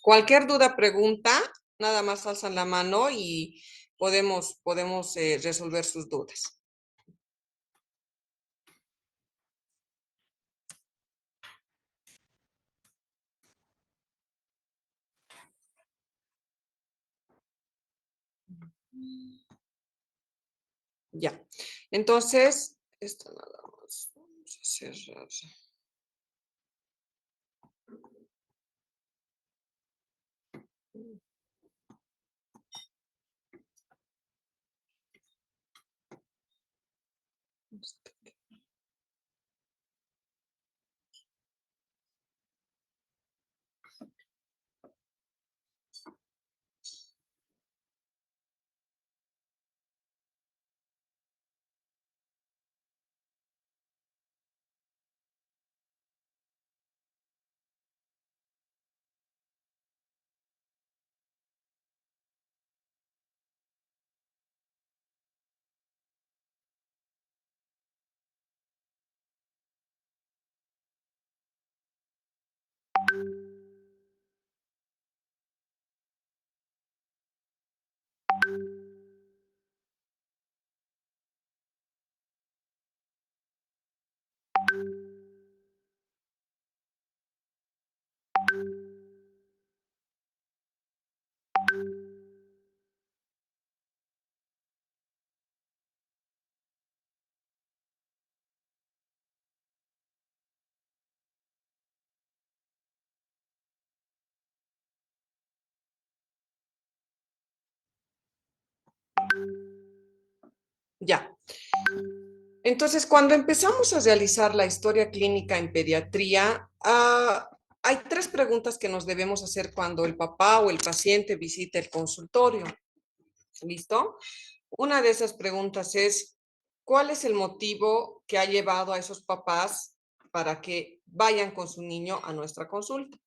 Cualquier duda, pregunta, nada más alzan la mano y podemos resolver sus dudas. Ya. Entonces, esto nada más. Vamos a cerrar. Ya. Entonces, cuando empezamos a realizar la historia clínica en pediatría, hay tres preguntas que nos debemos hacer cuando el papá o el paciente visita el consultorio. ¿Listo? Una de esas preguntas es, ¿cuál es el motivo que ha llevado a esos papás para que vayan con su niño a nuestra consulta?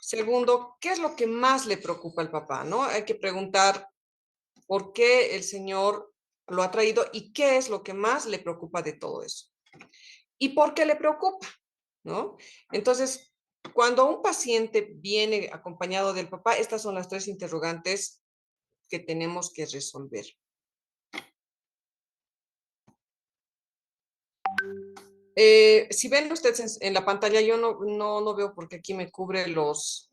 Segundo, ¿qué es lo que más le preocupa al papá? ¿No? Hay que preguntar por qué el señor lo ha traído y qué es lo que más le preocupa de todo eso. ¿Y por qué le preocupa? ¿No? Entonces, cuando un paciente viene acompañado del papá, estas son las tres interrogantes que tenemos que resolver. Si ven ustedes en la pantalla, yo no veo porque aquí me cubre los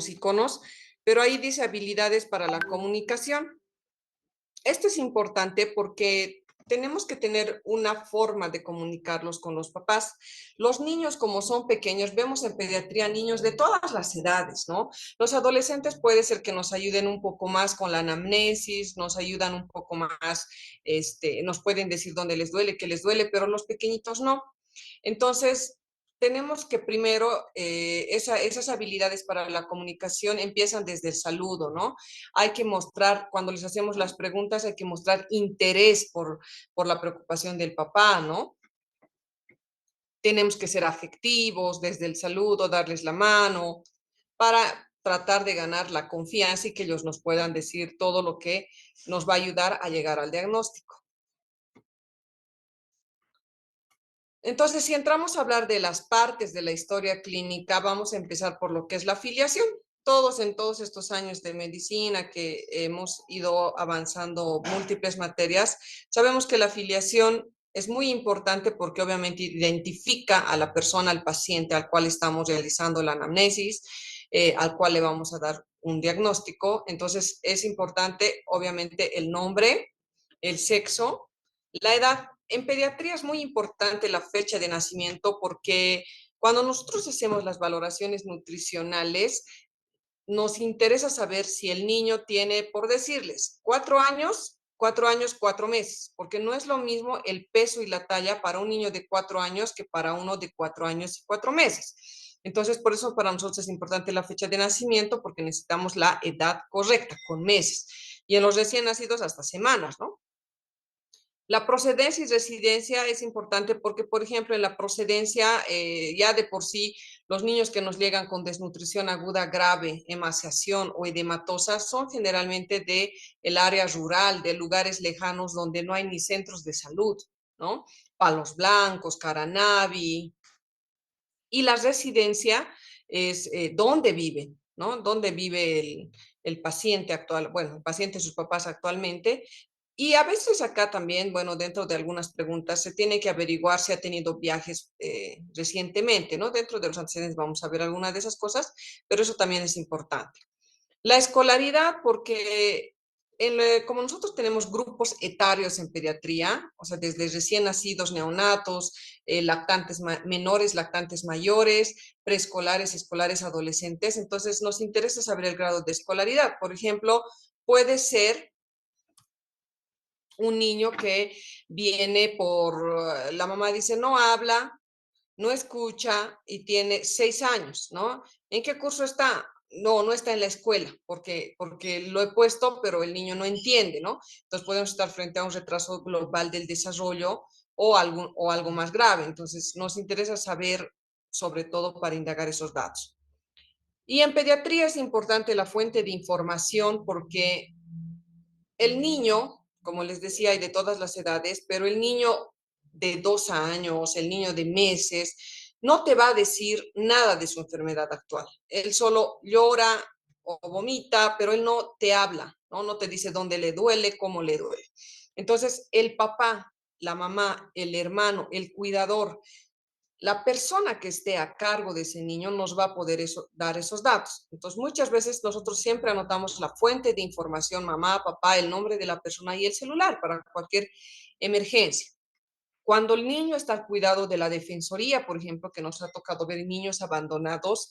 iconos, pero ahí dice habilidades para la comunicación. Esto es importante porque tenemos que tener una forma de comunicarlos con los papás. Los niños, como son pequeños, vemos en pediatría niños de todas las edades, ¿no? Los adolescentes puede ser que nos ayuden un poco más con la anamnesis, nos ayudan un poco más, nos pueden decir dónde les duele, qué les duele, pero los pequeñitos no. Entonces, tenemos que primero, esas habilidades para la comunicación empiezan desde el saludo, ¿no? Hay que mostrar, cuando les hacemos las preguntas, hay que mostrar interés por la preocupación del papá, ¿no? Tenemos que ser afectivos desde el saludo, darles la mano, para tratar de ganar la confianza y que ellos nos puedan decir todo lo que nos va a ayudar a llegar al diagnóstico. Entonces, si entramos a hablar de las partes de la historia clínica, vamos a empezar por lo que es la afiliación. Todos en todos estos años de medicina que hemos ido avanzando múltiples materias, sabemos que la afiliación es muy importante porque obviamente identifica a la persona, al paciente al cual estamos realizando la anamnesis, al cual le vamos a dar un diagnóstico. Entonces, es importante, obviamente, el nombre, el sexo, la edad. En pediatría es muy importante la fecha de nacimiento porque cuando nosotros hacemos las valoraciones nutricionales, nos interesa saber si el niño tiene, por decirles, 4 años, 4 años, 4 meses, porque no es lo mismo el peso y la talla para un niño de 4 años que para uno de 4 años y 4 meses. Entonces, por eso para nosotros es importante la fecha de nacimiento, porque necesitamos la edad correcta, con meses. Y en los recién nacidos hasta semanas, ¿no? La procedencia y residencia es importante porque, por ejemplo, en la procedencia, ya de por sí, los niños que nos llegan con desnutrición aguda grave, emaciación o edematosa, son generalmente de el área rural, de lugares lejanos donde no hay ni centros de salud, ¿no? Palos Blancos, Caranavi. Y la residencia es dónde viven. ¿no? ¿Dónde vive el paciente actual? Bueno, el paciente y sus papás actualmente. Y a veces acá también, bueno, dentro de algunas preguntas se tiene que averiguar si ha tenido viajes recientemente, ¿no? Dentro de los antecedentes vamos a ver algunas de esas cosas, pero eso también es importante. La escolaridad, porque como nosotros tenemos grupos etarios en pediatría, o sea, desde recién nacidos, neonatos, lactantes menores, lactantes mayores, preescolares, escolares, adolescentes, entonces nos interesa saber el grado de escolaridad. Por ejemplo, puede ser un niño que viene la mamá dice no habla, no escucha y tiene 6 años, ¿no? ¿En qué curso está? No, no está en la escuela, porque lo he puesto, pero el niño no entiende, ¿no? Entonces podemos estar frente a un retraso global del desarrollo o algo más grave. Entonces nos interesa saber, sobre todo para indagar esos datos. Y en pediatría es importante la fuente de información porque el niño, como les decía, hay de todas las edades, pero el niño de 2 años, el niño de meses, no te va a decir nada de su enfermedad actual. Él solo llora o vomita, pero él no te habla, ¿no? No te dice dónde le duele, cómo le duele. Entonces, el papá, la mamá, el hermano, el cuidador, la persona que esté a cargo de ese niño nos va a poder dar esos datos. Entonces, muchas veces nosotros siempre anotamos la fuente de información, mamá, papá, el nombre de la persona y el celular para cualquier emergencia. Cuando el niño está al cuidado de la defensoría, por ejemplo, que nos ha tocado ver niños abandonados,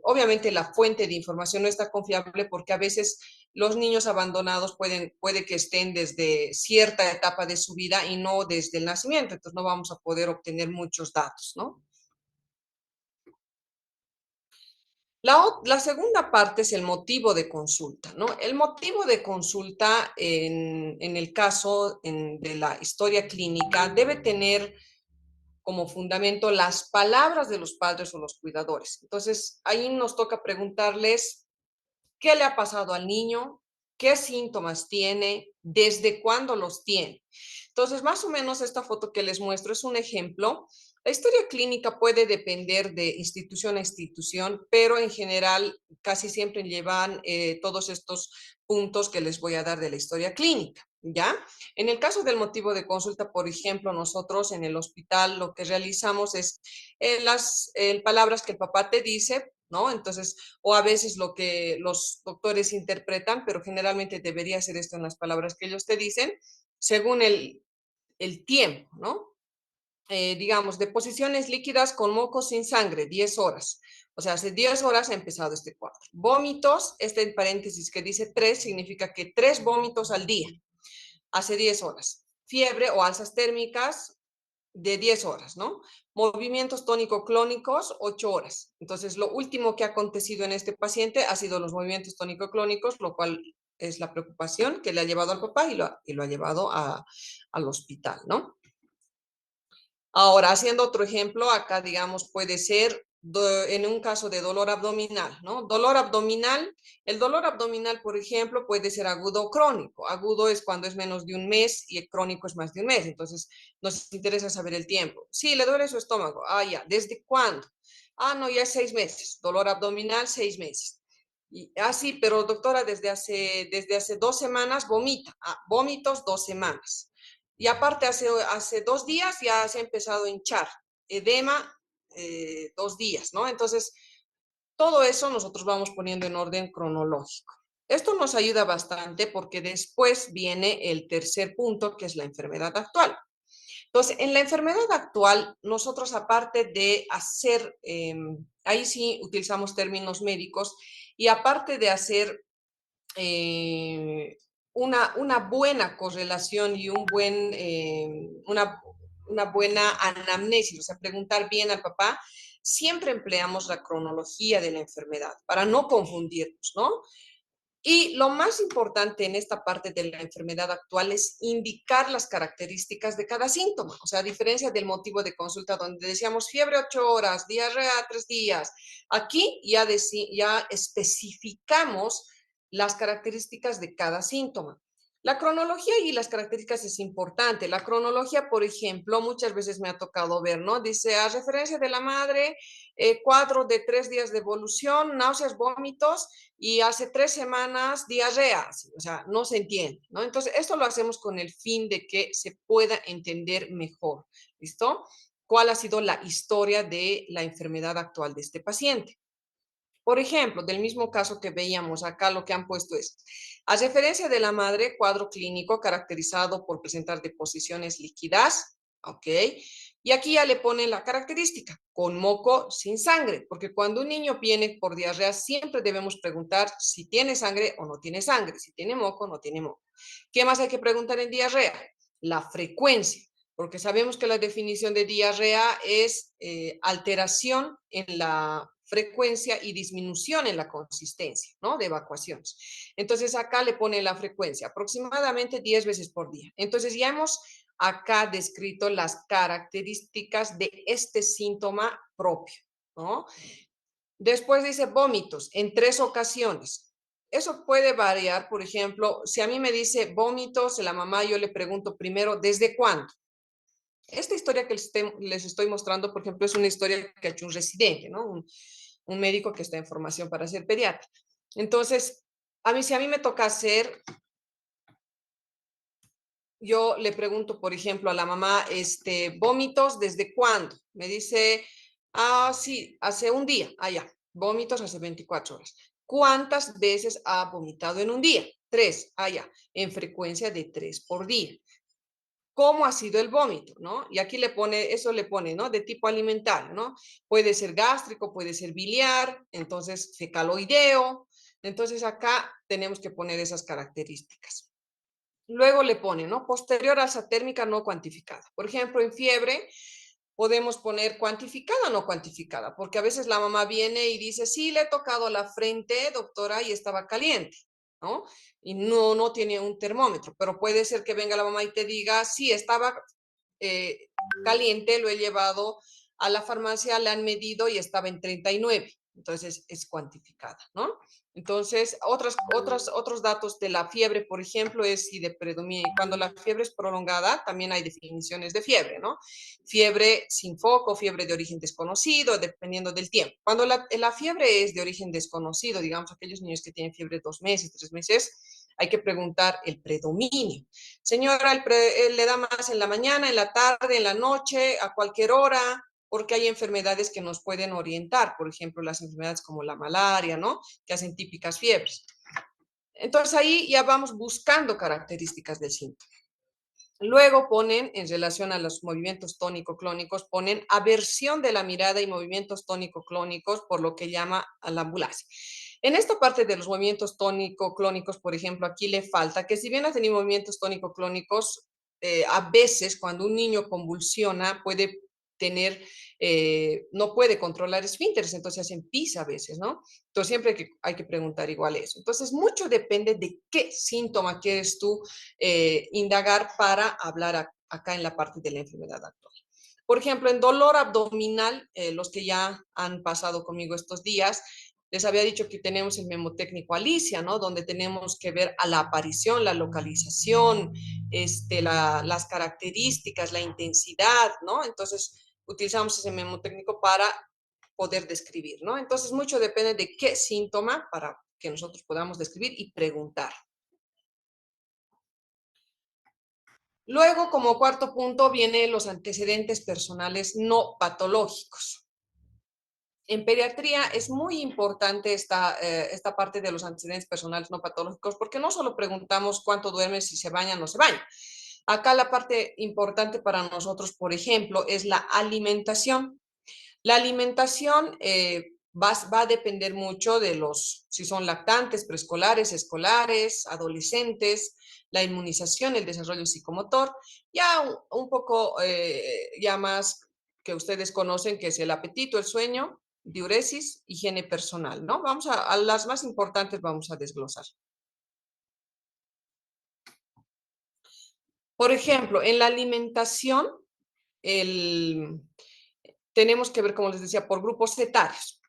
obviamente la fuente de información no está confiable porque a veces los niños abandonados puede que estén desde cierta etapa de su vida y no desde el nacimiento, entonces no vamos a poder obtener muchos datos, ¿no? La segunda parte es el motivo de consulta, ¿no? El motivo de consulta en el caso de la historia clínica debe tener como fundamento las palabras de los padres o los cuidadores. Entonces, ahí nos toca preguntarles qué le ha pasado al niño, qué síntomas tiene, desde cuándo los tiene. Entonces, más o menos esta foto que les muestro es un ejemplo. La historia clínica puede depender de institución a institución, pero en general casi siempre llevan todos estos puntos que les voy a dar de la historia clínica, ¿ya? En el caso del motivo de consulta, por ejemplo, nosotros en el hospital lo que realizamos es las palabras que el papá te dice, ¿no? Entonces, o a veces lo que los doctores interpretan, pero generalmente debería ser esto en las palabras que ellos te dicen, según el tiempo, ¿no? Digamos, deposiciones líquidas con moco sin sangre, 10 horas. O sea, hace 10 horas ha empezado este cuadro. Vómitos, este en paréntesis que dice 3, significa que 3 vómitos al día, hace 10 horas. Fiebre o alzas térmicas de 10 horas, ¿no? Movimientos tónico-clónicos, 8 horas. Entonces, lo último que ha acontecido en este paciente ha sido los movimientos tónico-clónicos, lo cual es la preocupación que le ha llevado al papá y lo ha llevado al hospital, ¿no? Ahora, haciendo otro ejemplo, acá, digamos, puede ser en un caso de dolor abdominal, ¿no? Dolor abdominal, el dolor abdominal, por ejemplo, puede ser agudo o crónico. Agudo es cuando es menos de un mes y el crónico es más de un mes. Entonces, nos interesa saber el tiempo. Sí, le duele su estómago. Ah, ya. ¿Desde cuándo? Ah, no, ya 6 meses. Dolor abdominal, 6 meses. Sí, pero doctora, desde hace 2 semanas vomita. Ah, vómitos, 2 semanas. Y aparte, hace 2 días ya se ha empezado a hinchar, edema, 2 días, ¿no? Entonces, todo eso nosotros vamos poniendo en orden cronológico. Esto nos ayuda bastante porque después viene el tercer punto, que es la enfermedad actual. Entonces, en la enfermedad actual, nosotros aparte de hacer, ahí sí utilizamos términos médicos, y aparte de hacer eh, una buena correlación y una buena anamnesis, o sea, preguntar bien al papá, siempre empleamos la cronología de la enfermedad para no confundirnos, ¿no? Y lo más importante en esta parte de la enfermedad actual es indicar las características de cada síntoma. O sea, a diferencia del motivo de consulta donde decíamos fiebre 8 horas, diarrea 3 días, aquí ya especificamos las características de cada síntoma. La cronología y las características es importante. La cronología, por ejemplo, muchas veces me ha tocado ver, ¿no? Dice, a referencia de la madre, cuadro de 3 días de evolución, náuseas, vómitos, y hace 3 semanas diarrea. O sea, no se entiende, ¿no? Entonces, esto lo hacemos con el fin de que se pueda entender mejor, ¿listo? ¿Cuál ha sido la historia de la enfermedad actual de este paciente? Por ejemplo, del mismo caso que veíamos acá, lo que han puesto es, a referencia de la madre, cuadro clínico caracterizado por presentar deposiciones líquidas, ¿ok? Y aquí ya le ponen la característica, con moco sin sangre, porque cuando un niño viene por diarrea, siempre debemos preguntar si tiene sangre o no tiene sangre, si tiene moco o no tiene moco. ¿Qué más hay que preguntar en diarrea? La frecuencia, porque sabemos que la definición de diarrea es alteración en la frecuencia y disminución en la consistencia, ¿no? De evacuaciones. Entonces acá le pone la frecuencia, aproximadamente 10 veces por día. Entonces ya hemos acá descrito las características de este síntoma propio, ¿no? Después dice vómitos en 3 ocasiones. Eso puede variar, por ejemplo, si a mí me dice vómitos, la mamá, yo le pregunto primero, ¿desde cuándo? Esta historia que les estoy mostrando, por ejemplo, es una historia que ha hecho un residente, ¿no? Un médico que está en formación para ser pediatra. Entonces, si a mí me toca hacer, yo le pregunto, por ejemplo, a la mamá, vómitos, ¿desde cuándo? Me dice, sí, hace un día, ya, vómitos hace 24 horas. ¿Cuántas veces ha vomitado en un día? 3, ya, en frecuencia de 3 por día. ¿Cómo ha sido el vómito, no? Y aquí eso le pone, ¿no? De tipo alimentario, ¿no? Puede ser gástrico, puede ser biliar, entonces fecaloideo. Entonces acá tenemos que poner esas características. Luego le pone, ¿no? Posterior alza térmica no cuantificada. Por ejemplo, en fiebre podemos poner cuantificada o no cuantificada, porque a veces la mamá viene y dice, sí, le he tocado la frente, doctora, y estaba caliente, ¿no? Y no tiene un termómetro, pero puede ser que venga la mamá y te diga, sí, estaba eh, caliente, lo he llevado a la farmacia, le han medido y estaba en 39. Entonces es cuantificada, ¿no? Entonces, otros datos de la fiebre, por ejemplo, es si de predomina, cuando la fiebre es prolongada, también hay definiciones de fiebre, ¿no? Fiebre sin foco, fiebre de origen desconocido, dependiendo del tiempo. Cuando la fiebre es de origen desconocido, digamos, aquellos niños que tienen fiebre 2 meses, 3 meses, hay que preguntar el predominio. Señora, le da más en la mañana, en la tarde, en la noche, a cualquier hora, porque hay enfermedades que nos pueden orientar, por ejemplo, las enfermedades como la malaria, ¿no? Que hacen típicas fiebres. Entonces ahí ya vamos buscando características del síntoma. Luego ponen, en relación a los movimientos tónico-clónicos, ponen aversión de la mirada y movimientos tónico-clónicos, por lo que llama a la ambulancia. En esta parte de los movimientos tónico-clónicos, por ejemplo, aquí le falta que si bien ha tenido movimientos tónico-clónicos, a veces cuando un niño convulsiona puede tener, no puede controlar esfínteres, entonces hacen pis a veces, ¿no? Entonces siempre hay que preguntar igual eso. Entonces mucho depende de qué síntoma quieres tú indagar para hablar acá en la parte de la enfermedad actual. Por ejemplo, en dolor abdominal, los que ya han pasado conmigo estos días, les había dicho que tenemos el memotécnico Alicia, ¿no? Donde tenemos que ver a la aparición, la localización, las características, la intensidad, ¿no? Entonces, utilizamos ese memotécnico para poder describir, ¿no? Entonces, mucho depende de qué síntoma para que nosotros podamos describir y preguntar. Luego, como cuarto punto, vienen los antecedentes personales no patológicos. En pediatría es muy importante esta parte de los antecedentes personales no patológicos, porque no solo preguntamos cuánto duerme, si se baña o no se baña. Acá la parte importante para nosotros, por ejemplo, es la alimentación. La alimentación va a depender mucho de si son lactantes, preescolares, escolares, adolescentes, la inmunización, el desarrollo psicomotor, ya un poco ya más que ustedes conocen, que es el apetito, el sueño, diuresis, higiene personal, ¿no? Vamos a las más importantes, vamos a desglosar. Por ejemplo, en la alimentación, tenemos que ver, como les decía, por grupos etarios.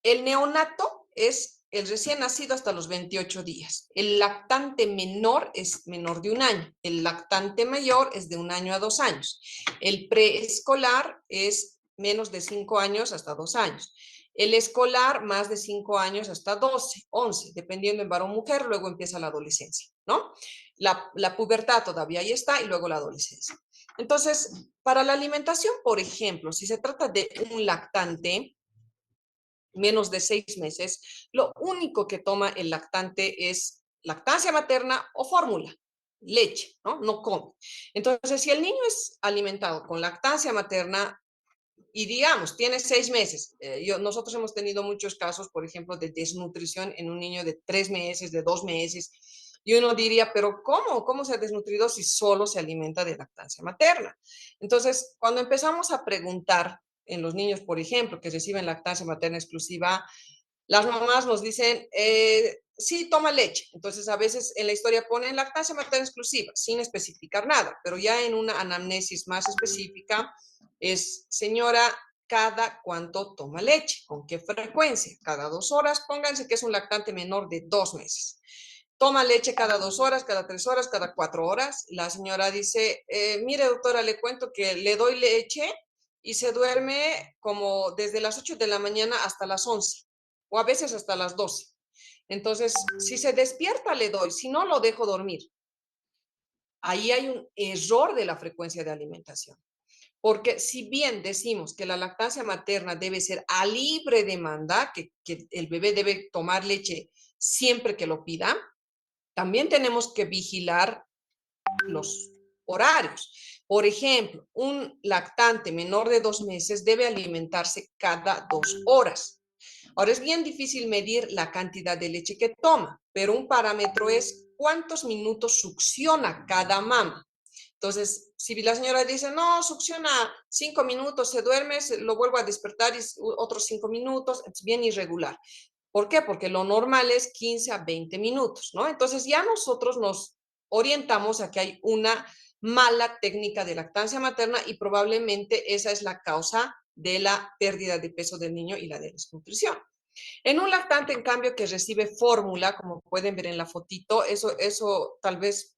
El neonato es el recién nacido hasta los 28 días. El lactante menor es menor de 1 año. El lactante mayor es de 1 año a 2 años. El preescolar es menos de 5 años hasta 2 años. El escolar, más de 5 años hasta 12, 11, dependiendo en varón o mujer, luego empieza la adolescencia, ¿no? La pubertad todavía ahí está y luego la adolescencia. Entonces, para la alimentación, por ejemplo, si se trata de un lactante, menos de 6 meses, lo único que toma el lactante es lactancia materna o fórmula, leche, ¿no? No come. Entonces, si el niño es alimentado con lactancia materna y digamos, tiene 6 meses, nosotros hemos tenido muchos casos, por ejemplo, de desnutrición en un niño de 3 meses, de 2 meses, y uno diría, pero ¿cómo? ¿Cómo se ha desnutrido si solo se alimenta de lactancia materna? Entonces, cuando empezamos a preguntar en los niños, por ejemplo, que reciben lactancia materna exclusiva, las mamás nos dicen, sí, toma leche. Entonces, a veces en la historia ponen lactancia materna exclusiva, sin especificar nada, pero ya en una anamnesis más específica es, señora, ¿cada cuánto toma leche? ¿Con qué frecuencia? Cada 2 horas, pónganse que es un lactante menor de 2 meses. Toma leche cada 2 horas, cada 3 horas, cada 4 horas. La señora dice, mire doctora, le cuento que le doy leche y se duerme como desde las 8 de la mañana hasta las 11 o a veces hasta las 12. Entonces, si se despierta, le doy, si no, lo dejo dormir. Ahí hay un error de la frecuencia de alimentación. Porque si bien decimos que la lactancia materna debe ser a libre demanda, que el bebé debe tomar leche siempre que lo pida, también tenemos que vigilar los horarios. Por ejemplo, un lactante menor de 2 meses debe alimentarse cada 2 horas. Ahora es bien difícil medir la cantidad de leche que toma, pero un parámetro es cuántos minutos succiona cada mama. Entonces, si la señora dice, no, succiona 5 minutos, se duerme, lo vuelvo a despertar y otros 5 minutos, es bien irregular. ¿Por qué? Porque lo normal es 15 a 20 minutos, ¿no? Entonces ya nosotros nos orientamos a que hay una mala técnica de lactancia materna y probablemente esa es la causa de la pérdida de peso del niño y la de desnutrición. En un lactante, en cambio, que recibe fórmula, como pueden ver en la fotito, eso tal vez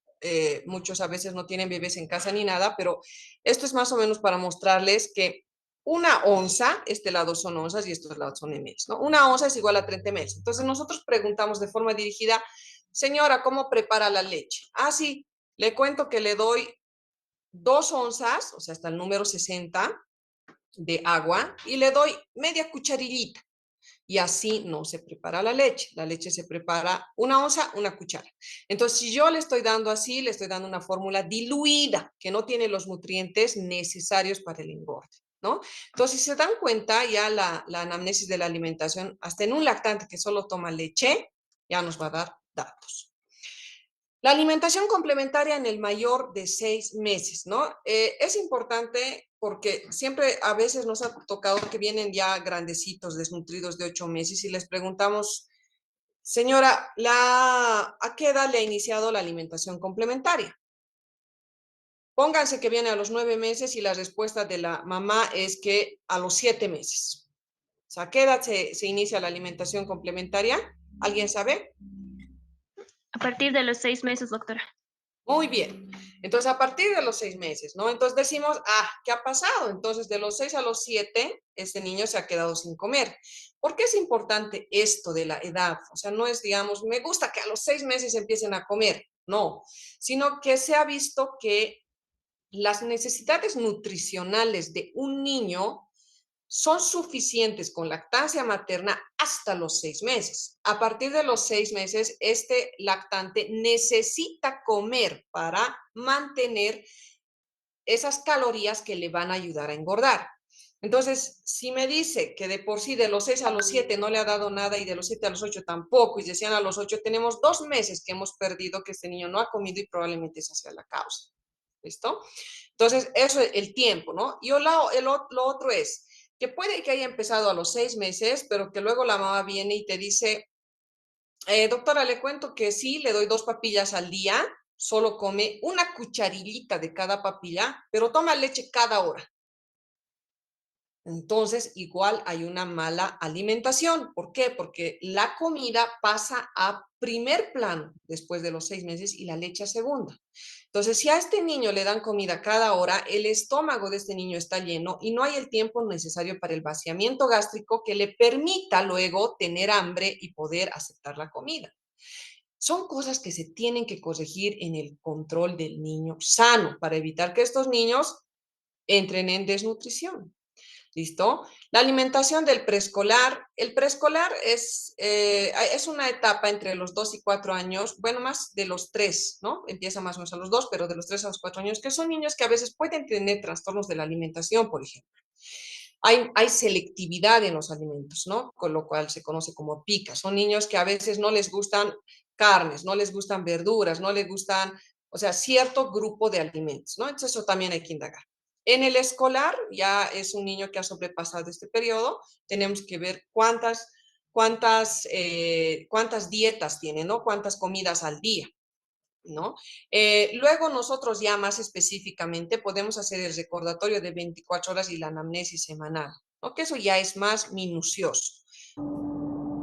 muchos a veces no tienen bebés en casa ni nada, pero esto es más o menos para mostrarles que una onza, este lado son onzas y estos lados son ml, ¿no? Una onza es igual a 30 ml. Entonces nosotros preguntamos de forma dirigida, señora, ¿cómo prepara la leche? Ah, sí, le cuento que le doy 2 onzas, o sea, hasta el número 60 de agua, y le doy media cucharillita. Y así no se prepara la leche. La leche se prepara 1 onza, 1 cuchara. Entonces, si yo le estoy dando así, le estoy dando una fórmula diluida que no tiene los nutrientes necesarios para el engorde, ¿no? Entonces, si se dan cuenta, ya la anamnesis de la alimentación, hasta en un lactante que solo toma leche, ya nos va a dar datos. La alimentación complementaria en el mayor de 6 meses, ¿no? Es importante porque siempre a veces nos ha tocado que vienen ya grandecitos, desnutridos de 8 meses y les preguntamos, señora, ¿a qué edad le ha iniciado la alimentación complementaria? Pónganse que viene a los 9 meses y la respuesta de la mamá es que a los 7 meses. O sea, ¿a qué edad se inicia la alimentación complementaria? ¿Alguien sabe? A partir de los 6 meses, doctora. Muy bien. Entonces, a partir de los 6 meses, ¿no? Entonces decimos, ¿qué ha pasado? Entonces, de los 6 a los 7, este niño se ha quedado sin comer. ¿Por qué es importante esto de la edad? O sea, no es, digamos, me gusta que a los 6 meses empiecen a comer, no, sino que se ha visto que las necesidades nutricionales de un niño son suficientes con lactancia materna hasta los 6 meses. A partir de los 6 meses, este lactante necesita comer para mantener esas calorías que le van a ayudar a engordar. Entonces, si me dice que de por sí de los 6 a los 7 no le ha dado nada y de los 7 a los 8 tampoco, y decían a los 8, tenemos 2 meses que hemos perdido que este niño no ha comido y probablemente esa sea la causa. ¿Listo? Entonces, eso es el tiempo, ¿no? Y lo otro es que puede que haya empezado a los 6 meses, pero que luego la mamá viene y te dice, doctora, le cuento que sí, le doy 2 papillas al día, solo come una cucharillita de cada papilla, pero toma leche cada hora. Entonces, igual hay una mala alimentación. ¿Por qué? Porque la comida pasa a primer plano después de los 6 meses y la leche a segunda. Entonces, si a este niño le dan comida cada hora, el estómago de este niño está lleno y no hay el tiempo necesario para el vaciamiento gástrico que le permita luego tener hambre y poder aceptar la comida. Son cosas que se tienen que corregir en el control del niño sano para evitar que estos niños entren en desnutrición. ¿Listo? La alimentación del preescolar. El preescolar es una etapa entre los 2 y 4 años, bueno, más de los 3, ¿no? Empieza más o menos a los 2, pero de los 3 a los 4 años, que son niños que a veces pueden tener trastornos de la alimentación, por ejemplo. Hay selectividad en los alimentos, ¿no? Con lo cual se conoce como pica. Son niños que a veces no les gustan carnes, no les gustan verduras, no les gustan, o sea, cierto grupo de alimentos, ¿no? Entonces eso también hay que indagar. En el escolar, ya es un niño que ha sobrepasado este periodo, tenemos que ver cuántas dietas tiene, ¿no? Cuántas comidas al día. ¿No? Luego nosotros ya más específicamente podemos hacer el recordatorio de 24 horas y la anamnesis semanal, ¿no? Que eso ya es más minucioso.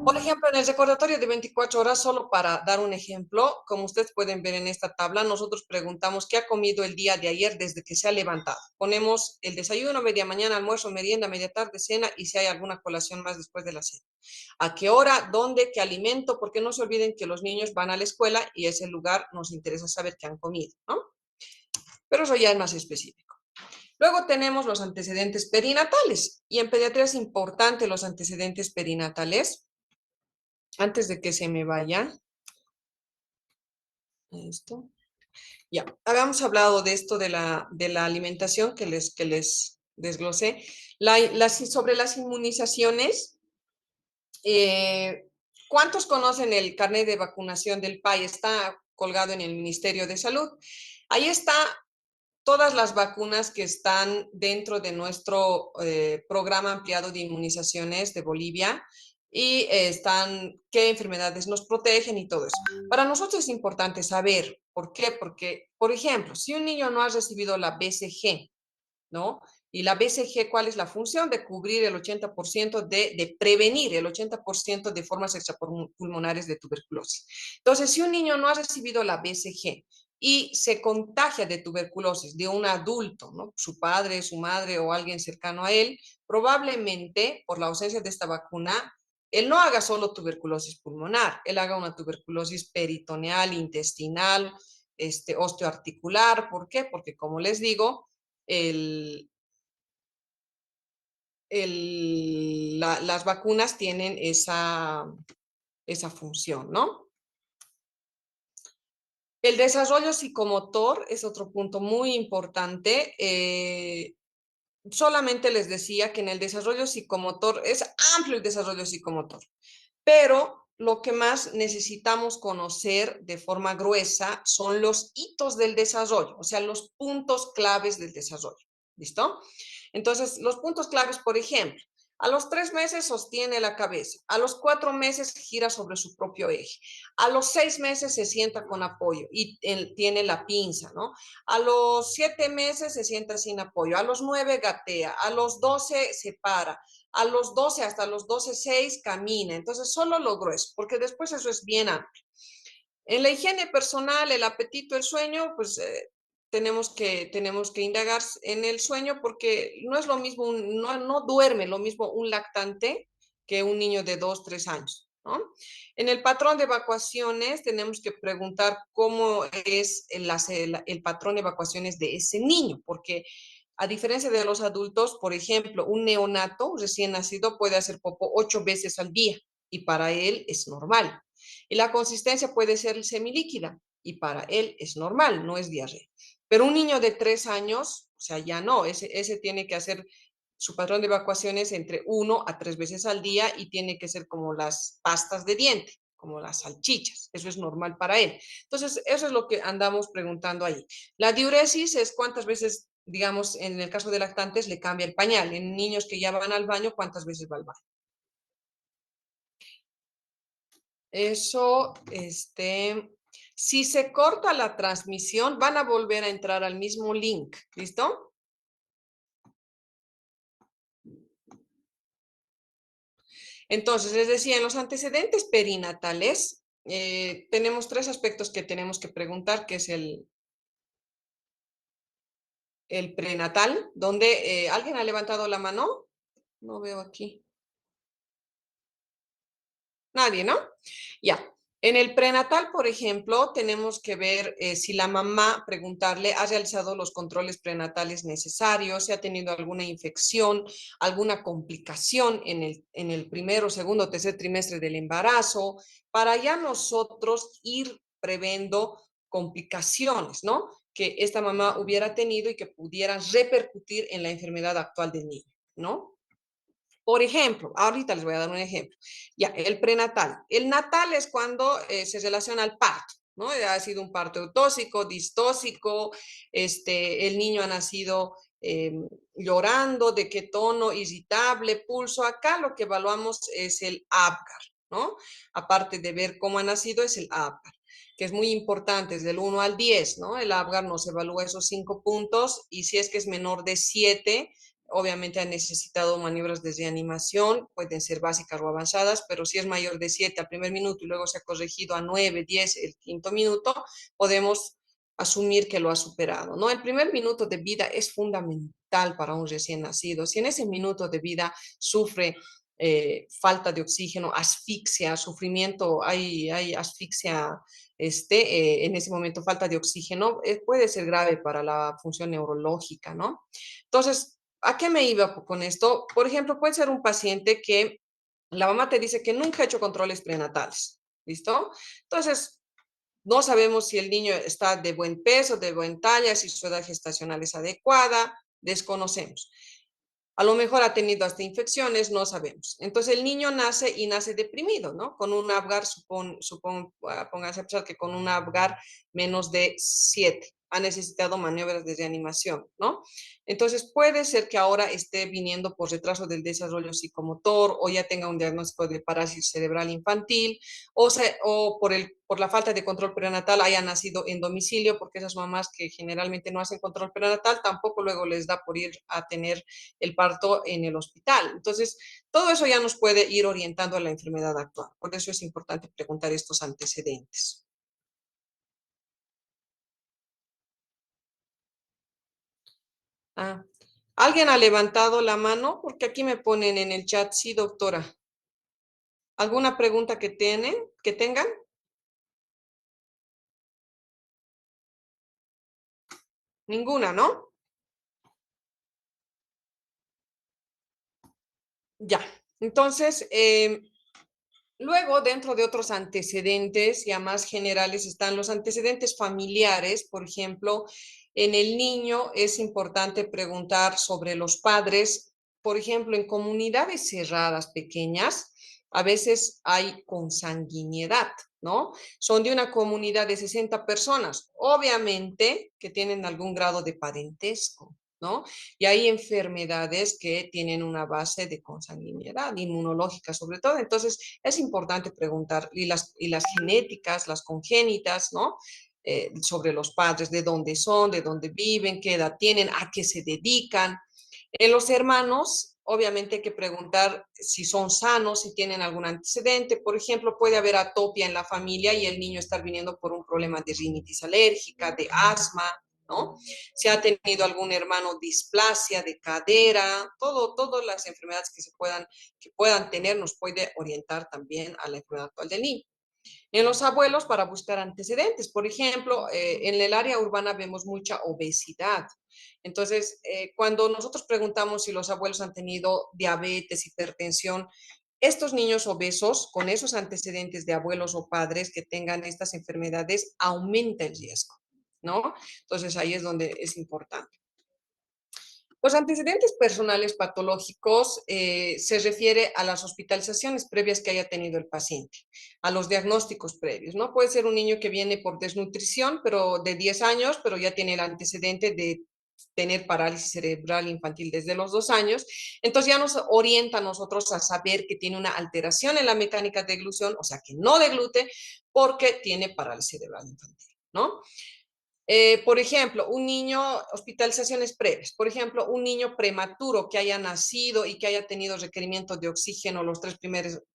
Por ejemplo, en el recordatorio de 24 horas, solo para dar un ejemplo, como ustedes pueden ver en esta tabla, nosotros preguntamos qué ha comido el día de ayer desde que se ha levantado. Ponemos el desayuno, media mañana, almuerzo, merienda, media tarde, cena y si hay alguna colación más después de la cena. ¿A qué hora? ¿Dónde? ¿Qué alimento? Porque no se olviden que los niños van a la escuela y ese lugar nos interesa saber qué han comido, ¿no? Pero eso ya es más específico. Luego tenemos los antecedentes perinatales y en pediatría es importante los antecedentes perinatales. Antes de que se me vaya, esto, ya, habíamos hablado de esto de la alimentación que les desglosé. Sobre las inmunizaciones, eh, ¿cuántos conocen el carnet de vacunación del PAI? Está colgado en el Ministerio de Salud. Ahí está todas las vacunas que están dentro de nuestro programa ampliado de inmunizaciones de Bolivia y están qué enfermedades nos protegen y todo eso. Para nosotros es importante saber por qué, porque, por ejemplo, si un niño no ha recibido la BCG, ¿no? Y la BCG, ¿cuál es la función? De cubrir el 80%, de prevenir el 80% de formas extrapulmonares de tuberculosis. Entonces, si un niño no ha recibido la BCG y se contagia de tuberculosis de un adulto, ¿no? Su padre, su madre o alguien cercano a él, probablemente por la ausencia de esta vacuna, él no haga solo tuberculosis pulmonar, él haga una tuberculosis peritoneal, intestinal, osteoarticular. ¿Por qué? Porque como les digo, el, las vacunas tienen esa función, ¿no? El desarrollo psicomotor es otro punto muy importante. Solamente les decía que en el desarrollo psicomotor es amplio el desarrollo psicomotor, pero lo que más necesitamos conocer de forma gruesa son los hitos del desarrollo, o sea, los puntos claves del desarrollo. ¿Listo? Entonces, los puntos claves, por ejemplo, a los 3 meses sostiene la cabeza, a los 4 meses gira sobre su propio eje, a los 6 meses se sienta con apoyo y tiene la pinza, ¿no? A los 7 meses se sienta sin apoyo, a los 9 gatea, a los 12 se para, a los 12 hasta los 12,6 camina. Entonces, solo lo grueso, porque después eso es bien amplio. En la higiene personal, el apetito, el sueño, pues tenemos que indagar en el sueño porque no es lo mismo, no duerme lo mismo un lactante que un niño de 2, 3 años, ¿no? En el patrón de evacuaciones tenemos que preguntar cómo es el patrón de evacuaciones de ese niño, porque a diferencia de los adultos, por ejemplo, un neonato recién nacido puede hacer popó 8 veces al día y para él es normal. Y la consistencia puede ser semilíquida y para él es normal, no es diarrea. Pero un niño de 3 años, o sea, ya no, ese tiene que hacer su patrón de evacuaciones entre 1 a 3 veces al día y tiene que ser como las pastas de diente, como las salchichas. Eso es normal para él. Entonces, eso es lo que andamos preguntando ahí. La diuresis es cuántas veces, digamos, en el caso de lactantes, le cambia el pañal. En niños que ya van al baño, ¿cuántas veces va al baño? Eso, si se corta la transmisión, van a volver a entrar al mismo link. ¿Listo? Entonces, les decía, en los antecedentes perinatales, tenemos tres aspectos que tenemos que preguntar, que es el prenatal, donde ¿alguien ha levantado la mano? No veo aquí. Nadie, ¿no? Ya. En el prenatal, por ejemplo, tenemos que ver si la mamá, preguntarle, ha realizado los controles prenatales necesarios, si ha tenido alguna infección, alguna complicación en el primero, segundo, tercer trimestre del embarazo, para ya nosotros ir previendo complicaciones, ¿no? Que esta mamá hubiera tenido y que pudieran repercutir en la enfermedad actual del niño, ¿no? Por ejemplo, ahorita les voy a dar un ejemplo. Ya, el prenatal. El natal es cuando se relaciona al parto, ¿no? Ha sido un parto eutóxico, distóxico, el niño ha nacido llorando, de qué tono, irritable, pulso. Acá lo que evaluamos es el APGAR, ¿no? Aparte de ver cómo ha nacido, es el APGAR, que es muy importante, es del 1 al 10, ¿no? El APGAR nos evalúa esos 5 puntos y si es que es menor de 7, obviamente ha necesitado maniobras de reanimación, pueden ser básicas o avanzadas, pero si es mayor de 7 al primer minuto y luego se ha corregido a 9, 10 el quinto minuto, podemos asumir que lo ha superado, ¿no? El primer minuto de vida es fundamental para un recién nacido. Si en ese minuto de vida sufre falta de oxígeno, asfixia, sufrimiento, hay asfixia, en ese momento falta de oxígeno, puede ser grave para la función neurológica, ¿no? Entonces, ¿a qué me iba con esto? Por ejemplo, puede ser un paciente que la mamá te dice que nunca ha hecho controles prenatales, ¿listo? Entonces, no sabemos si el niño está de buen peso, de buen talla, si su edad gestacional es adecuada, desconocemos. A lo mejor ha tenido hasta infecciones, no sabemos. Entonces el niño nace y nace deprimido, ¿no? Con un Apgar, pónganse a pensar que con un Apgar menos de 7 ha necesitado maniobras de reanimación, ¿no? Entonces puede ser que ahora esté viniendo por retraso del desarrollo psicomotor o ya tenga un diagnóstico de parálisis cerebral infantil o por la falta de control prenatal haya nacido en domicilio, porque esas mamás que generalmente no hacen control prenatal tampoco luego les da por ir a tener el parto en el hospital. Entonces, todo eso ya nos puede ir orientando a la enfermedad actual. Por eso es importante preguntar estos antecedentes. Ah, ¿alguien ha levantado la mano? Porque aquí me ponen en el chat, sí, doctora. ¿Alguna pregunta que tengan? Ninguna, ¿no? Ya. Entonces, luego, dentro de otros antecedentes ya más generales están los antecedentes familiares. Por ejemplo, en el niño es importante preguntar sobre los padres. Por ejemplo, en comunidades cerradas pequeñas, a veces hay consanguinidad, ¿no? Son de una comunidad de 60 personas, obviamente que tienen algún grado de parentesco, ¿no? Y hay enfermedades que tienen una base de consanguinidad inmunológica sobre todo. Entonces, es importante preguntar, y las genéticas, las congénitas, ¿no? Sobre los padres, de dónde son, de dónde viven, qué edad tienen, a qué se dedican. En los hermanos, obviamente hay que preguntar si son sanos, si tienen algún antecedente. Por ejemplo, puede haber atopia en la familia y el niño estar viniendo por un problema de rinitis alérgica, de asma, ¿no? Si ha tenido algún hermano displasia de cadera, todas las enfermedades que puedan tener nos puede orientar también a la enfermedad actual del niño. En los abuelos para buscar antecedentes. Por ejemplo, en el área urbana vemos mucha obesidad. Entonces, cuando nosotros preguntamos si los abuelos han tenido diabetes, hipertensión, estos niños obesos con esos antecedentes de abuelos o padres que tengan estas enfermedades aumenta el riesgo, ¿no? Entonces ahí es donde es importante. Los antecedentes personales patológicos se refiere a las hospitalizaciones previas que haya tenido el paciente, a los diagnósticos previos, ¿no? Puede ser un niño que viene por desnutrición, pero de 10 años, pero ya tiene el antecedente de tener parálisis cerebral infantil desde los 2 años, entonces ya nos orienta a nosotros a saber que tiene una alteración en la mecánica de eglución, o sea, que no deglute, porque tiene parálisis cerebral infantil, ¿no? Por ejemplo, un niño, hospitalizaciones previas, por ejemplo, un niño prematuro que haya nacido y que haya tenido requerimiento de oxígeno los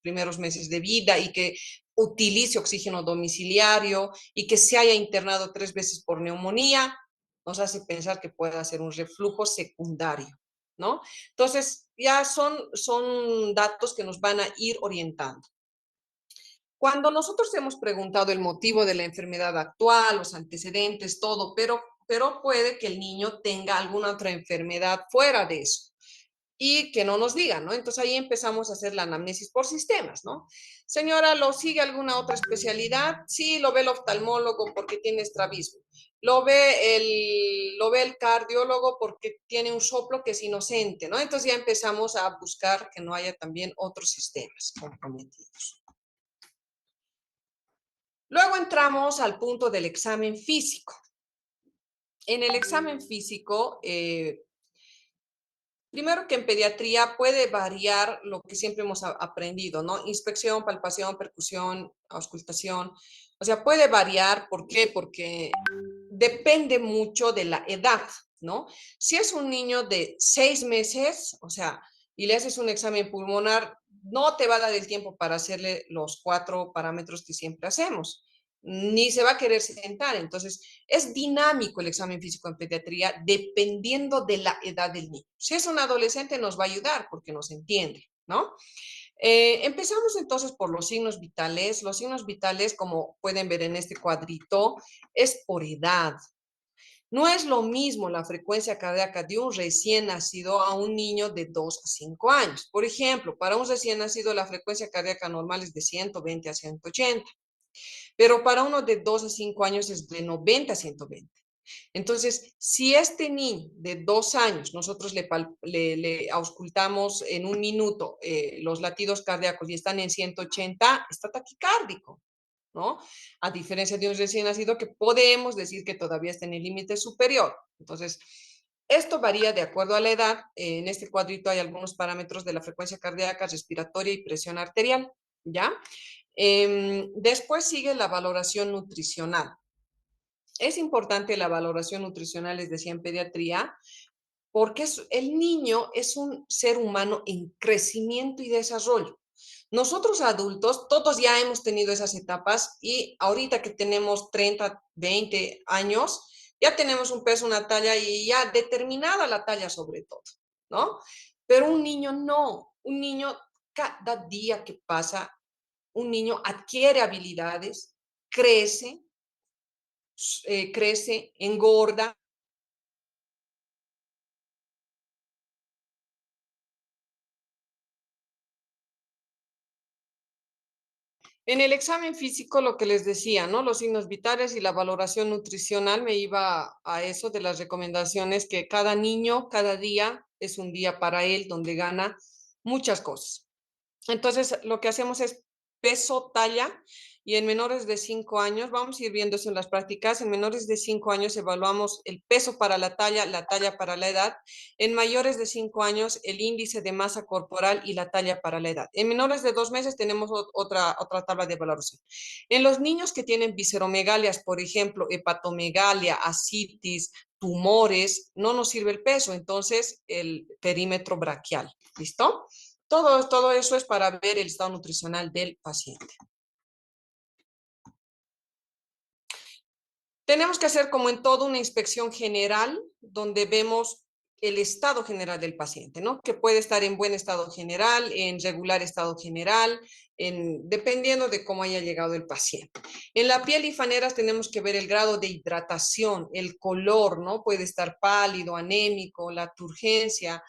primeros meses de vida y que utilice oxígeno domiciliario y que se haya internado 3 veces por neumonía, nos hace pensar que puede ser un reflujo secundario, ¿no? Entonces, ya son datos que nos van a ir orientando. Cuando nosotros hemos preguntado el motivo de la enfermedad actual, los antecedentes, todo, pero puede que el niño tenga alguna otra enfermedad fuera de eso y que no nos digan, ¿no? Entonces ahí empezamos a hacer la anamnesis por sistemas, ¿no? Señora, ¿lo sigue alguna otra especialidad? Sí, lo ve el oftalmólogo porque tiene estrabismo. Lo ve el cardiólogo porque tiene un soplo que es inocente, ¿no? Entonces ya empezamos a buscar que no haya también otros sistemas comprometidos. Luego entramos al punto del examen físico. En el examen físico, primero que en pediatría puede variar lo que siempre hemos aprendido, ¿no? Inspección, palpación, percusión, auscultación. O sea, puede variar. ¿Por qué? Porque depende mucho de la edad, ¿no? Si es un niño de 6 meses, o sea, y le haces un examen pulmonar, no te va a dar el tiempo para hacerle los 4 parámetros que siempre hacemos, ni se va a querer sentar. Entonces, es dinámico el examen físico en pediatría dependiendo de la edad del niño. Si es un adolescente, nos va a ayudar porque nos entiende, ¿no? Empezamos entonces por los signos vitales. Los signos vitales, como pueden ver en este cuadrito, es por edad. No es lo mismo la frecuencia cardíaca de un recién nacido a un niño de 2 a 5 años. Por ejemplo, para un recién nacido la frecuencia cardíaca normal es de 120 a 180, pero para uno de 2 a 5 años es de 90 a 120. Entonces, si este niño de 2 años nosotros le auscultamos en un minuto los latidos cardíacos y están en 180, está taquicárdico, ¿no? A diferencia de un recién nacido que podemos decir que todavía está en el límite superior. Entonces, esto varía de acuerdo a la edad. En este cuadrito hay algunos parámetros de la frecuencia cardíaca, respiratoria y presión arterial, ¿ya? Después sigue la valoración nutricional. Es importante la valoración nutricional, les decía, en pediatría, porque el niño es un ser humano en crecimiento y desarrollo. Nosotros adultos, todos ya hemos tenido esas etapas y ahorita que tenemos 30, 20 años, ya tenemos un peso, una talla y ya determinada la talla sobre todo, ¿no? Pero un niño no, un niño cada día que pasa, un niño adquiere habilidades, crece, crece, engorda. En el examen físico, lo que les decía, ¿no? Los signos vitales y la valoración nutricional, me iba a eso de las recomendaciones que cada niño, cada día es un día para él donde gana muchas cosas. Entonces, lo que hacemos es peso, talla, y en menores de 5 años, vamos a ir viendo eso en las prácticas, en menores de 5 años evaluamos el peso para la talla para la edad. En mayores de 5 años, el índice de masa corporal y la talla para la edad. En menores de 2 meses tenemos otra tabla de valoración. En los niños que tienen visceromegalias, por ejemplo, hepatomegalia, ascitis, tumores, no nos sirve el peso, entonces el perímetro braquial. ¿Listo? Todo eso es para ver el estado nutricional del paciente. Tenemos que hacer, como en todo, una inspección general donde vemos el estado general del paciente, ¿no? Que puede estar en buen estado general, en regular estado general, dependiendo de cómo haya llegado el paciente. En la piel y faneras tenemos que ver el grado de hidratación, el color, ¿no? Puede estar pálido, anémico, la turgencia.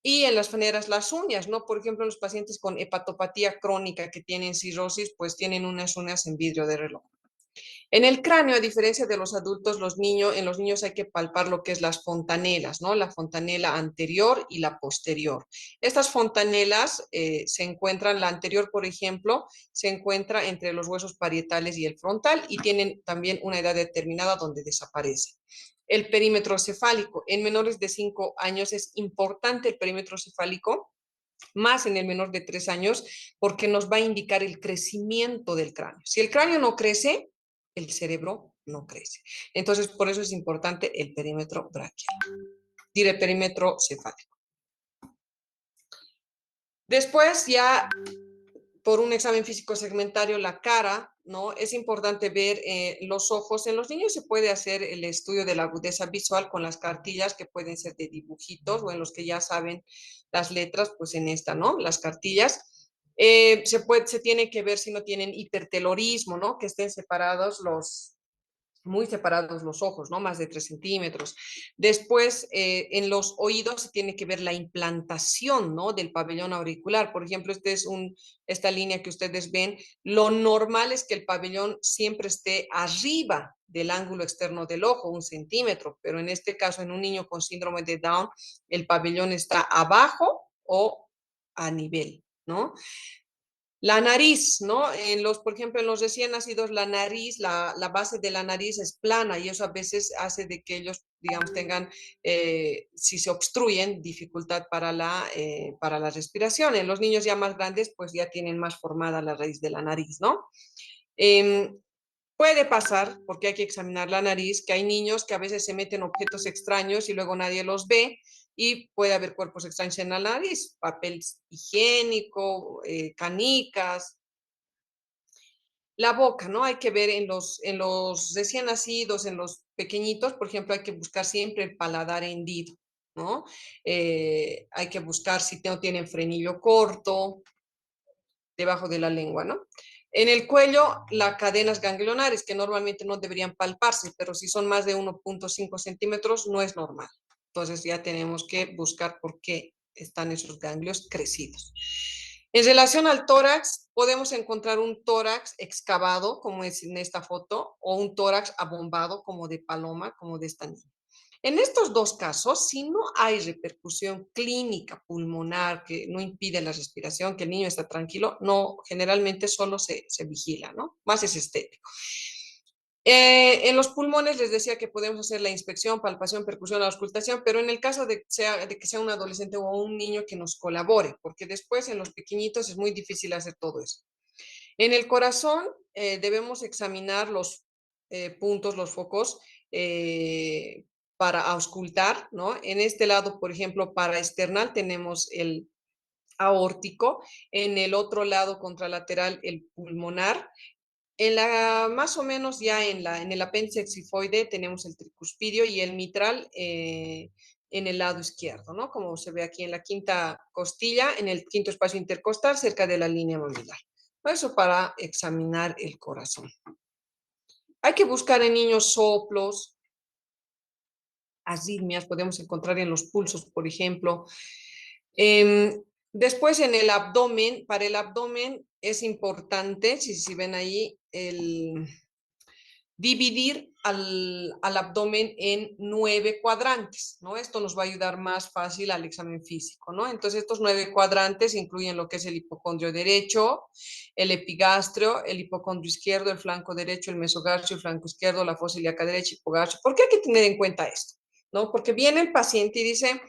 Y en las faneras las uñas, ¿no? Por ejemplo, los pacientes con hepatopatía crónica que tienen cirrosis, pues tienen unas uñas en vidrio de reloj. En el cráneo, a diferencia de los adultos, en los niños hay que palpar lo que es las fontanelas, ¿no? La fontanela anterior y la posterior. Estas fontanelas se encuentran, la anterior, por ejemplo, se encuentra entre los huesos parietales y el frontal y tienen también una edad determinada donde desaparece. El perímetro cefálico. En menores de 5 años es importante el perímetro cefálico, más en el menor de 3 años, porque nos va a indicar el crecimiento del cráneo. Si el cráneo no crece, el cerebro no crece. Entonces, por eso es importante el perímetro braquial, diré perímetro cefálico. Después ya por un examen físico segmentario la cara, ¿no? Es importante ver los ojos. En los niños se puede hacer el estudio de la agudeza visual con las cartillas que pueden ser de dibujitos o en los que ya saben las letras, pues en esta, ¿no? Las cartillas. Se tiene que ver si no tienen hipertelorismo, ¿no? Que estén separados muy separados los ojos, ¿no? Más de 3 centímetros. Después, en los oídos se tiene que ver la implantación, ¿no? Del pabellón auricular. Por ejemplo, esta línea que ustedes ven, lo normal es que el pabellón siempre esté arriba del ángulo externo del ojo, 1 centímetro, pero en este caso, en un niño con síndrome de Down, el pabellón está abajo o a nivel, ¿no? La nariz, ¿no? Por ejemplo, en los recién nacidos, la nariz, la base de la nariz es plana y eso a veces hace de que ellos, digamos, tengan, si se obstruyen, dificultad para la respiración. En los niños ya más grandes, pues ya tienen más formada la raíz de la nariz, ¿no? Em, Puede pasar, porque hay que examinar la nariz, que hay niños que a veces se meten objetos extraños y luego nadie los ve y puede haber cuerpos extraños en la nariz, papel higiénico, canicas. La boca, ¿no? Hay que ver en los recién nacidos, en los pequeñitos, por ejemplo, hay que buscar siempre el paladar hendido, ¿no? Hay que buscar si no tienen frenillo corto, debajo de la lengua, ¿no? En el cuello, las cadenas ganglionares, que normalmente no deberían palparse, pero si son más de 1,5 centímetros, no es normal. Entonces ya tenemos que buscar por qué están esos ganglios crecidos. En relación al tórax, podemos encontrar un tórax excavado, como es en esta foto, o un tórax abombado, como de paloma, como de esta niña. En estos dos casos, si no hay repercusión clínica pulmonar que no impide la respiración, que el niño está tranquilo, no, generalmente solo se vigila, ¿no? Más es estético. En los pulmones les decía que podemos hacer la inspección, palpación, percusión, auscultación, pero en el caso de que sea un adolescente o un niño que nos colabore, porque después en los pequeñitos es muy difícil hacer todo eso. En el corazón debemos examinar los puntos, los focos, para auscultar, ¿no? En este lado, por ejemplo, para external tenemos el aórtico, en el otro lado contralateral el pulmonar. Más o menos ya en el apéndice xifoide tenemos el tricuspidio y el mitral en el lado izquierdo, ¿no? Como se ve aquí en la quinta costilla, en el quinto espacio intercostal, cerca de la línea mamilar. Eso para examinar el corazón. Hay que buscar en niños soplos, arritmias, podemos encontrar en los pulsos, por ejemplo. Después en el abdomen, para el abdomen es importante, si ven ahí, dividir al abdomen en 9 cuadrantes, ¿no? Esto nos va a ayudar más fácil al examen físico, ¿no? Entonces, estos 9 cuadrantes incluyen lo que es el hipocondrio derecho, el epigastrio, el hipocondrio izquierdo, el flanco derecho, el mesogastrio, el flanco izquierdo, la fosa ilíaca derecha, hipogastrio. ¿Por qué hay que tener en cuenta esto? ¿No? Porque viene el paciente y dice,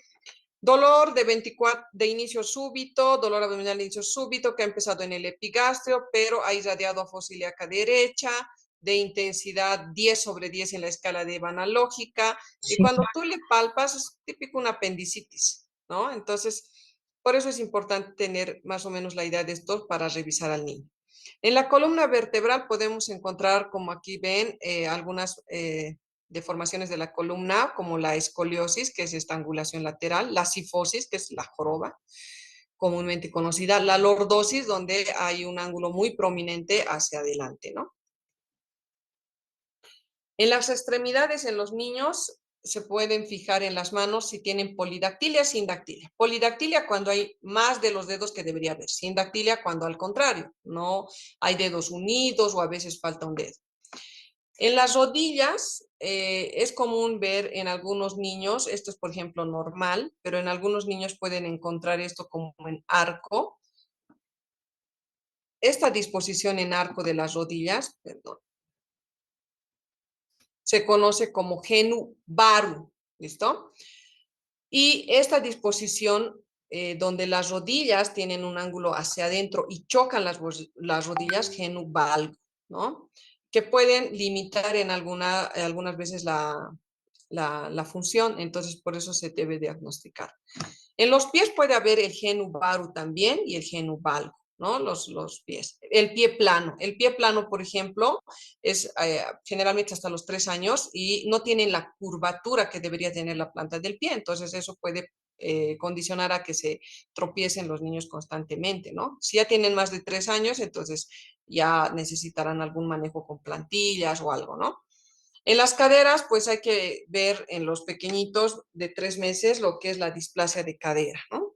dolor de inicio súbito, dolor abdominal de inicio súbito que ha empezado en el epigastrio, pero ha irradiado a fosa ilíaca derecha, de intensidad 10/10 en la escala de Van lógica, y Sí. cuando tú le palpas es típico una apendicitis, ¿no? Entonces, por eso es importante tener más o menos la idea de esto para revisar al niño. En la columna vertebral podemos encontrar, como aquí ven, algunas deformaciones de la columna, como la escoliosis, que es esta angulación lateral, la cifosis, que es la joroba, comúnmente conocida, la lordosis, donde hay un ángulo muy prominente hacia adelante, ¿no? En las extremidades, en los niños, se pueden fijar en las manos si tienen polidactilia, sindactilia. Polidactilia cuando hay más de los dedos que debería haber. Sindactilia cuando al contrario, no hay dedos unidos o a veces falta un dedo. En las rodillas es común ver en algunos niños, esto es por ejemplo normal, pero en algunos niños pueden encontrar esto como en arco. Esta disposición en arco de las rodillas, perdón, se conoce como genu varu, ¿listo? Y esta disposición donde las rodillas tienen un ángulo hacia adentro y chocan las rodillas, genu valgo, ¿no? que pueden limitar en algunas veces la función, entonces por eso se debe diagnosticar. En los pies puede haber el gen uvaru también y el gen uvalgo, ¿no? Los pies. El pie plano, por ejemplo, es generalmente hasta los 3 años y no tienen la curvatura que debería tener la planta del pie, entonces eso puede condicionar a que se tropiecen los niños constantemente, ¿no? Si ya tienen más de 3 años, entonces ya necesitarán algún manejo con plantillas o algo, ¿no? En las caderas, pues hay que ver en los pequeñitos de 3 meses lo que es la displasia de cadera, ¿no?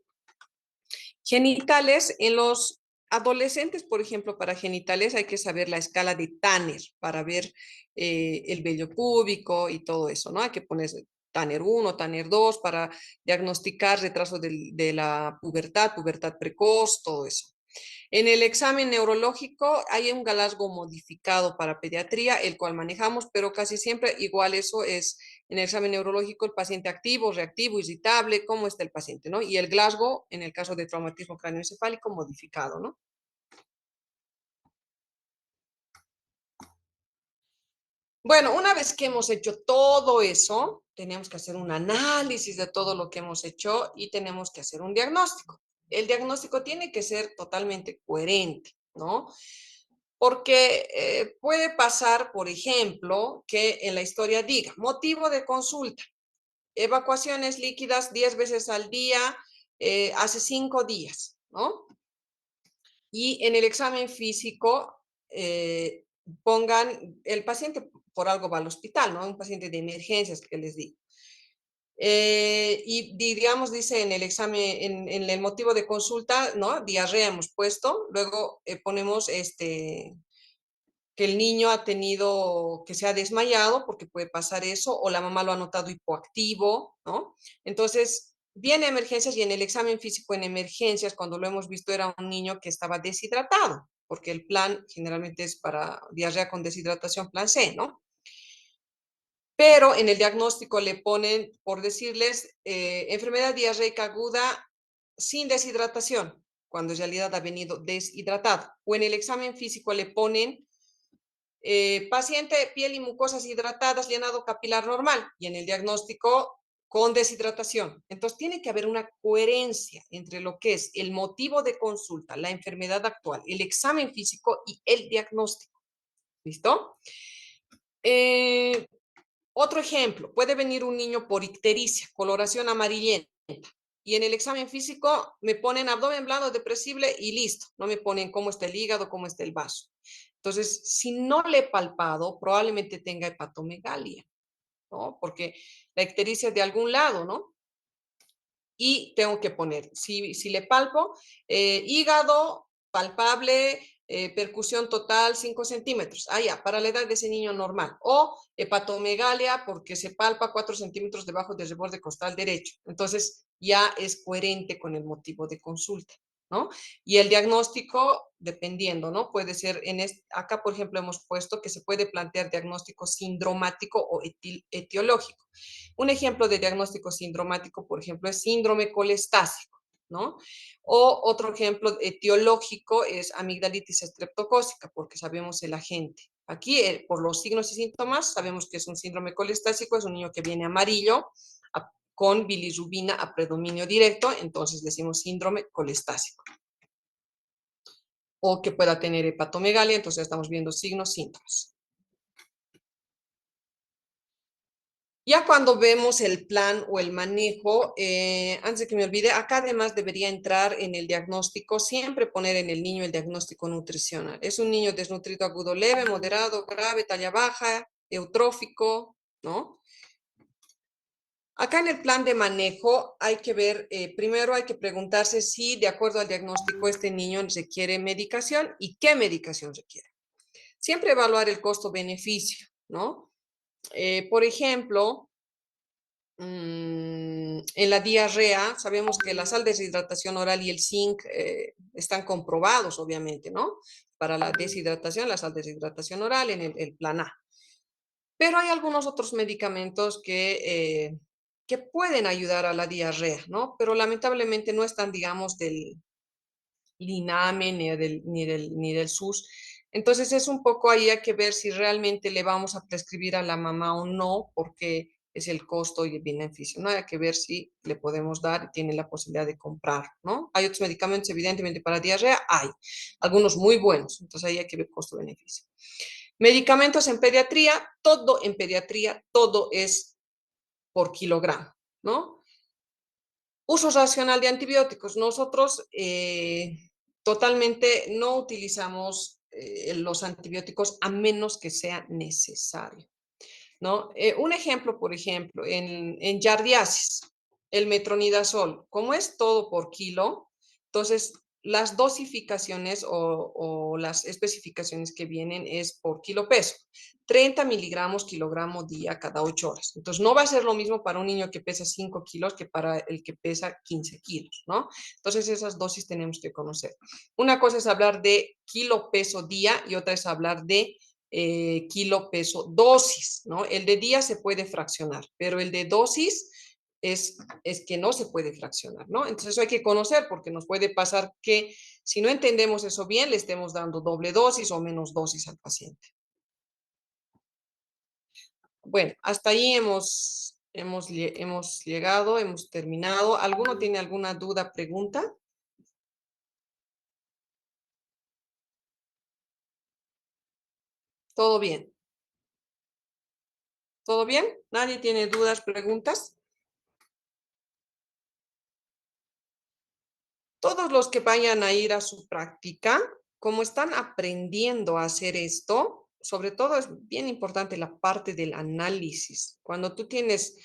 Genitales, en los adolescentes, por ejemplo, para genitales hay que saber la escala de Tanner para ver el vello púbico y todo eso, ¿no? Hay que poner Tanner 1, Tanner 2 para diagnosticar retraso de la pubertad, pubertad precoz, todo eso. En el examen neurológico hay un Glasgow modificado para pediatría, el cual manejamos, pero casi siempre igual eso es en el examen neurológico el paciente activo, reactivo, irritable, cómo está el paciente, ¿no? Y el Glasgow en el caso de traumatismo cráneoencefálico modificado, ¿no? Bueno, una vez que hemos hecho todo eso, tenemos que hacer un análisis de todo lo que hemos hecho y tenemos que hacer un diagnóstico. El diagnóstico tiene que ser totalmente coherente, ¿no? Porque puede pasar, por ejemplo, que en la historia diga, motivo de consulta, evacuaciones líquidas 10 veces al día, hace 5 días, ¿no? Y en el examen físico pongan, el paciente por algo va al hospital, ¿no? Un paciente de emergencias, que les digo. Y digamos, dice en el examen, en el motivo de consulta, ¿no? Diarrea hemos puesto, luego ponemos que el niño ha tenido, que se ha desmayado, porque puede pasar eso, o la mamá lo ha notado hipoactivo, ¿no? Entonces, viene a emergencias y en el examen físico en emergencias, cuando lo hemos visto, era un niño que estaba deshidratado, porque el plan generalmente es para diarrea con deshidratación, plan C, ¿no? Pero en el diagnóstico le ponen, por decirles, enfermedad diarreica aguda sin deshidratación, cuando en realidad ha venido deshidratado. O en el examen físico le ponen paciente, piel y mucosas hidratadas, llenado capilar normal, y en el diagnóstico con deshidratación. Entonces tiene que haber una coherencia entre lo que es el motivo de consulta, la enfermedad actual, el examen físico y el diagnóstico. ¿Listo? Eh, Otro ejemplo, puede venir un niño por ictericia, coloración amarillenta, y en el examen físico me ponen abdomen blando, depresible y listo. No me ponen cómo está el hígado, cómo está el vaso. Entonces, si no le he palpado, probablemente tenga hepatomegalia, ¿no? Porque la ictericia es de algún lado, ¿no? Y tengo que poner, si le palpo, hígado palpable, percusión total 5 centímetros. Ah, ya, para la edad de ese niño normal. O hepatomegalia porque se palpa 4 centímetros debajo del reborde costal derecho. Entonces ya es coherente con el motivo de consulta, ¿no? Y el diagnóstico, dependiendo, ¿no? Puede ser, acá por ejemplo hemos puesto que se puede plantear diagnóstico sindromático o etiológico. Un ejemplo de diagnóstico sindromático, por ejemplo, es síndrome colestásico, ¿no? O otro ejemplo etiológico es amigdalitis estreptocócica, porque sabemos el agente. Aquí, por los signos y síntomas, sabemos que es un síndrome colestásico, es un niño que viene amarillo, con bilirrubina a predominio directo, entonces decimos síndrome colestásico. O que pueda tener hepatomegalia, entonces estamos viendo signos, síntomas. Ya cuando vemos el plan o el manejo, antes de que me olvide, acá además debería entrar en el diagnóstico, siempre poner en el niño el diagnóstico nutricional. Es un niño desnutrido agudo leve, moderado, grave, talla baja, eutrófico, ¿no? Acá en el plan de manejo hay que ver, primero hay que preguntarse si de acuerdo al diagnóstico este niño requiere medicación y qué medicación requiere. Siempre evaluar el costo-beneficio, ¿no? Por ejemplo, en la diarrea, sabemos que la sal de deshidratación oral y el zinc están comprobados, obviamente, ¿no? Para la deshidratación, la sal de deshidratación oral en el plan A. Pero hay algunos otros medicamentos que pueden ayudar a la diarrea, ¿no? Pero lamentablemente no están, digamos, del INAME ni del SUS, Entonces es un poco ahí hay que ver si realmente le vamos a prescribir a la mamá o no, porque es el costo y el beneficio, ¿no? Hay que ver si le podemos dar y tiene la posibilidad de comprar, ¿no? Hay otros medicamentos, evidentemente, para diarrea, hay algunos muy buenos, entonces ahí hay que ver costo-beneficio. Medicamentos en pediatría, todo es por kilogramo, ¿no? Uso racional de antibióticos. Nosotros totalmente no utilizamos los antibióticos a menos que sea necesario, ¿no? Un ejemplo, por ejemplo, en yardiasis, el metronidazol, como es todo por kilo, entonces las dosificaciones o las especificaciones que vienen es por kilo peso, 30 miligramos kilogramo día cada 8 horas. Entonces no va a ser lo mismo para un niño que pesa 5 kilos que para el que pesa 15 kilos, ¿no? Entonces esas dosis tenemos que conocer. Una cosa es hablar de kilo peso día y otra es hablar de kilo peso dosis, ¿no? El de día se puede fraccionar, pero el de dosis es que no se puede fraccionar, ¿no? Entonces eso hay que conocer porque nos puede pasar que si no entendemos eso bien, le estemos dando doble dosis o menos dosis al paciente. Bueno, hasta ahí hemos llegado, hemos terminado. ¿Alguno tiene alguna duda, pregunta? ¿Todo bien? ¿Todo bien? ¿Nadie tiene dudas, preguntas? Todos los que vayan a ir a su práctica, como están aprendiendo a hacer esto, sobre todo es bien importante la parte del análisis. Cuando tú tienes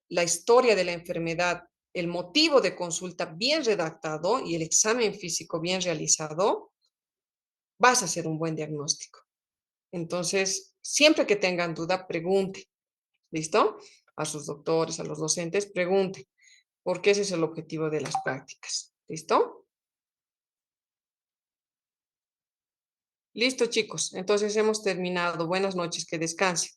la historia de la enfermedad, el motivo de consulta bien redactado y el examen físico bien realizado, vas a hacer un buen diagnóstico. Entonces, siempre que tengan duda, pregunten, ¿listo? A sus doctores, a los docentes, pregunten, porque ese es el objetivo de las prácticas, ¿listo? Listo, chicos. Entonces hemos terminado. Buenas noches, que descansen.